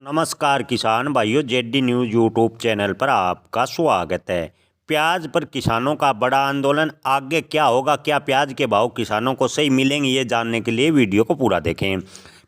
नमस्कार किसान भाइयों, जेडी न्यूज़ यूट्यूब चैनल पर आपका स्वागत है। प्याज पर किसानों का बड़ा आंदोलन, आगे क्या होगा, क्या प्याज के भाव किसानों को सही मिलेंगे, ये जानने के लिए वीडियो को पूरा देखें।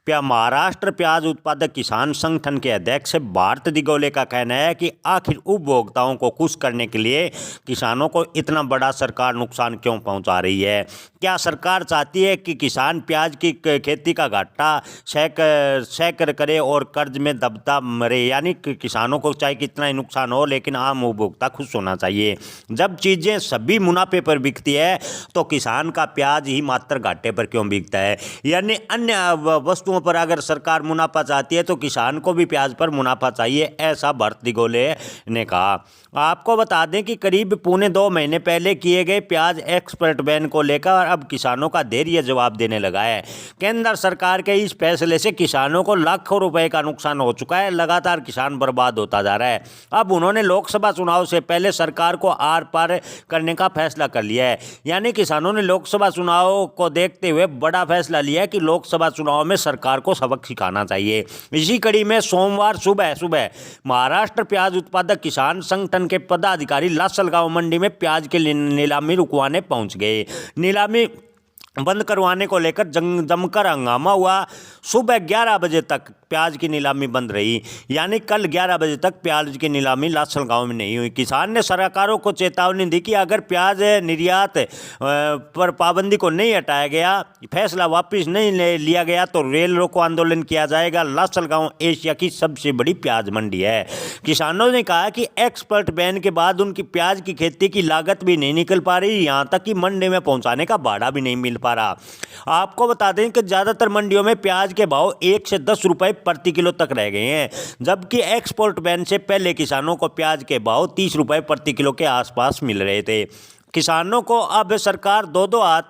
महाराष्ट्र प्याज उत्पादक किसान संगठन के अध्यक्ष भारत दिगोले का कहना है कि आखिर उपभोक्ताओं को खुश करने के लिए किसानों को इतना बड़ा सरकार नुकसान क्यों पहुंचा रही है। क्या सरकार चाहती है कि किसान प्याज की खेती का घाटा सह करे और कर्ज में दबता मरे, यानी कि किसानों को चाहे कितना ही नुकसान हो लेकिन आम उपभोक्ता खुश होना चाहिए। जब चीज़ें सभी मुनाफे पर बिकती है तो किसान का प्याज ही मात्र घाटे पर क्यों बिकता है। यानी अन्य वस्तुओं पर अगर सरकार मुनाफा चाहती है तो किसान को भी प्याज पर मुनाफा चाहिए, ऐसा भारत दिगोले ने कहा। आपको बता दें कि करीब 1.25 महीने पहले किए गए प्याज एक्सपोर्ट बैन को लेकर अब किसानों का धैर्य जवाब देने लगा है। केंद्र सरकार के इस फैसले से किसानों को लाखों रुपए का नुकसान हो चुका है। लगातार किसान बर्बाद होता जा रहा है। अब उन्होंने लोकसभा चुनाव से पहले सरकार को आर पार करने का फैसला कर लिया है। यानी किसानों ने लोकसभा चुनाव को देखते हुए बड़ा फैसला लिया है कि लोकसभा चुनाव में सरकार को सबक सिखाना चाहिए। इसी कड़ी में सोमवार सुबह सुबह महाराष्ट्र प्याज उत्पादक किसान संगठन के पदाधिकारी लासलगांव मंडी में प्याज की नीलामी रुकवाने पहुंच गए। नीलामी बंद करवाने को लेकर जमकर हंगामा हुआ। सुबह 11 बजे तक प्याज की नीलामी बंद रही। यानी कल 11 बजे तक प्याज की नीलामी लासलगांव में नहीं हुई। किसान ने सरकारों को चेतावनी दी कि अगर प्याज निर्यात पर पाबंदी को नहीं हटाया गया, फैसला वापस नहीं लिया गया तो रेल रोको आंदोलन किया जाएगा। लासलगांव एशिया की सबसे बड़ी प्याज मंडी है। किसानों ने कहा कि एक्सपोर्ट बैन के बाद उनकी प्याज की खेती की लागत भी नहीं निकल पा रही, यहाँ तक कि मंडी में पहुँचाने का भाड़ा भी नहीं मिल पा रहा। आपको बता दें कि ज़्यादातर मंडियों में प्याज के भाव 1 से 10 रुपए प्रति किलो तक रह गए हैं, जबकि एक्सपोर्ट बैन से पहले किसानों को प्याज के भाव 30 रुपए प्रति किलो के आसपास मिल रहे थे। किसानों को अब सरकार दो हाथ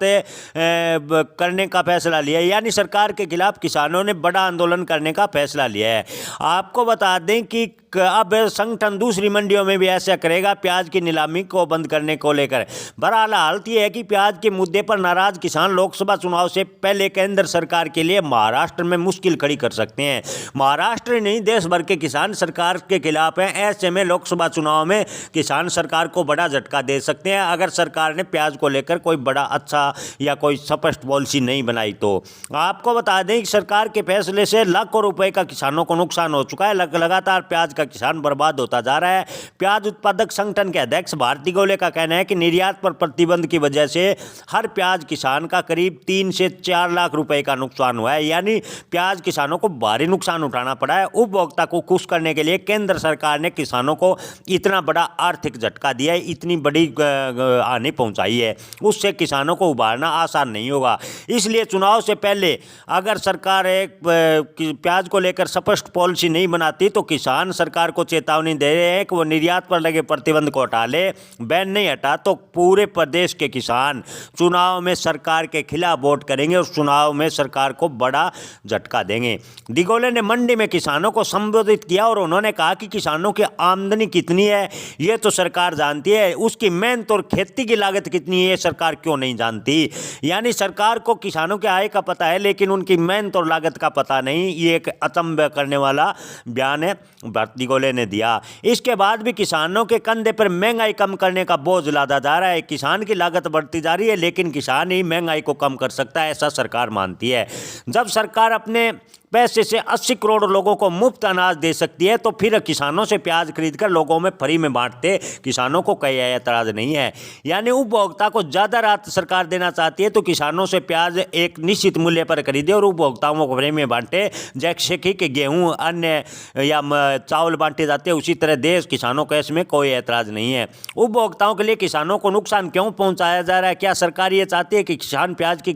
करने का फैसला लिया है। यानी सरकार के खिलाफ किसानों ने बड़ा आंदोलन करने का फैसला लिया है। आपको बता दें कि अब संगठन दूसरी मंडियों में भी ऐसा करेगा प्याज की नीलामी को बंद करने को लेकर। बहरहाल हालत यह है कि प्याज के मुद्दे पर नाराज किसान लोकसभा चुनाव से पहले केंद्र सरकार के लिए महाराष्ट्र में मुश्किल खड़ी कर सकते हैं। महाराष्ट्र नहीं, देश भर के किसान सरकार के खिलाफ हैं। ऐसे में लोकसभा चुनाव में किसान सरकार को बड़ा झटका दे सकते हैं अगर सरकार ने प्याज को लेकर कोई बड़ा अच्छा या कोई स्पष्ट पॉलिसी नहीं बनाई तो। आपको बता दें कि सरकार के फैसले से लाखों रुपए का किसानों को नुकसान हो चुका है। लगातार प्याज का किसान बर्बाद होता जा रहा है। प्याज उत्पादक संगठन के अध्यक्ष भारत दिगोले का कहना है कि निर्यात पर प्रतिबंध की वजह से हर प्याज किसान का करीब 3 से 4 लाख रुपए का नुकसान हुआ है। यानी प्याज किसानों को भारी नुकसान उठाना पड़ा है। उपभोक्ता को खुश करने के लिए केंद्र सरकार ने किसानों को इतना बड़ा आर्थिक झटका दिया है, इतनी बड़ी हानि पहुंचाई है। उससे किसानों को उबारना आसान नहीं होगा। इसलिए चुनाव से पहले अगर सरकार एक प्याज को लेकर स्पष्ट पॉलिसी नहीं बनाती तो किसान सरकार को चेतावनी दे रहे हैं कि वो निर्यात पर लगे प्रतिबंध को हटा ले। बैन नहीं हटा तो पूरे प्रदेश के किसान चुनाव में सरकार के खिलाफ वोट करेंगे और चुनाव में सरकार को बड़ा झटका देंगे। दिगोले ने मंडी में किसानों को संबोधित किया और उन्होंने कहा कि किसानों की आमदनी कितनी है ये तो सरकार जानती है, उसकी मेहनत और खेती की लागत कितनी है सरकार क्यों नहीं जानती। यानी सरकार को किसानों के आय का पता है लेकिन उनकी मेहनत और लागत का पता नहीं। ये एक अचंभ करने वाला बयान है भारत दिगोले ने दिया। इसके बाद भी किसानों के कंधे पर महंगाई कम करने का बोझ लादा जा रहा है। किसान की लागत बढ़ती जा रही है लेकिन किसान ही महंगाई को कम कर सकता है, ऐसा सरकार मानती है। जब सरकार अपने पैसे से 80 करोड़ लोगों को मुफ्त अनाज दे सकती है तो फिर किसानों से प्याज खरीदकर लोगों में फ्री में बांटते किसानों को कोई ऐतराज नहीं है। यानी उपभोक्ता को ज़्यादा राहत सरकार देना चाहती है तो किसानों से प्याज एक निश्चित मूल्य पर खरीदे और उपभोक्ताओं को फ्री में बांटे। जैसे कि गेहूँ अन्य या चावल बांटे जाते हैं उसी तरह देश किसानों को इसमें कोई ऐतराज़ नहीं है। उपभोक्ताओं के लिए किसानों को नुकसान क्यों पहुँचाया जा रहा है? क्या सरकार ये चाहती है कि किसान प्याज की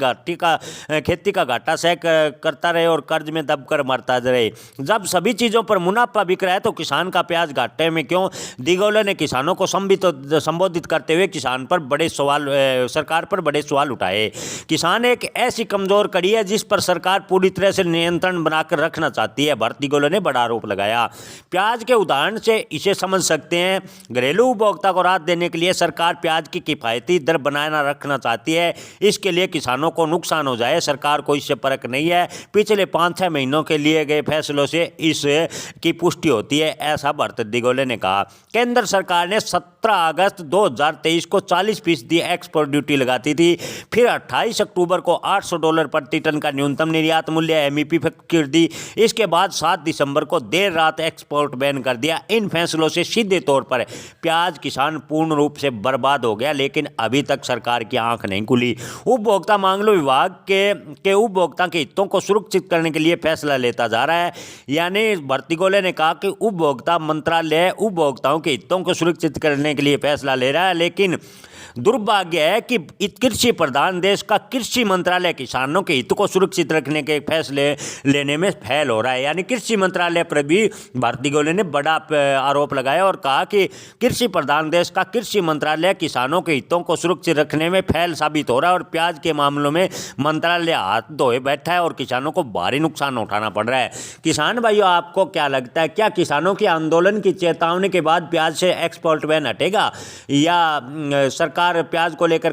खेती का घाटा सह करता रहे और कर्ज में दबकर मरता रहे? जब सभी चीजों पर मुनाफा बिक रहा है तो किसान का प्याज घाटे में क्यों? दिगोले ने किसानों को संबोधित करते हुए सरकार पर बड़े सवाल उठाए। किसान एक ऐसी कमजोर कड़ी है जिस पर सरकार पूरी तरह से नियंत्रण बनाकर रखना चाहती है, भारत दिगोले ने बड़ा आरोप लगाया। प्याज के उदाहरण से इसे समझ सकते हैं। घरेलू उपभोक्ता को राहत देने के लिए सरकार प्याज की किफायती दर बनाए रखना चाहती है। इसके लिए किसानों को नुकसान हो जाए सरकार को इससे फर्क नहीं है। पिछले 5-6 महीनों के लिए गए फैसलों से इस की पुष्टि होती है, ऐसा भरत दिगोले ने कहा। केंद्र सरकार ने 17 अगस्त 2023 को 40% एक्सपोर्ट ड्यूटी लगाती थी, फिर 28 अक्टूबर को $800 प्रति टन का न्यूनतम निर्यात मूल्य एमईपी कर दी। इसके बाद 7 दिसंबर को देर रात एक्सपोर्ट बैन कर दिया। इन फैसलों से सीधे तौर पर प्याज किसान पूर्ण रूप से बर्बाद हो गया, लेकिन अभी तक सरकार की आंख नहीं खुली। उपभोक्ता मामलों विभाग के उपभोक्ता के हितों को सुरक्षित करने के लिए फैसला लेता जा रहा है। यानी भर्तिगोले ने कहा कि उपभोक्ता मंत्रालय उपभोक्ताओं के हितों को सुरक्षित करने के लिए फैसला ले रहा है, लेकिन दुर्भाग्य है कि कृषि प्रधान देश का कृषि मंत्रालय किसानों के हित को सुरक्षित रखने के फैसले लेने में फेल हो रहा है। यानी कृषि मंत्रालय पर भी भर्तिगोले ने बड़ा आरोप लगाया और कहा कि कृषि प्रधान देश का कृषि मंत्रालय किसानों के हितों को सुरक्षित रखने में फेल साबित हो रहा है और प्याज के मामलों में मंत्रालय हाथ धोए बैठा है और किसानों को भारी नुकसान उठाना पड़ रहा है। किसान भाइयों, आपको क्या लगता है, क्या किसानों के आंदोलन की चेतावनी के बाद प्याज से एक्सपोर्ट बैन हटेगा या सरकार प्याज को लेकर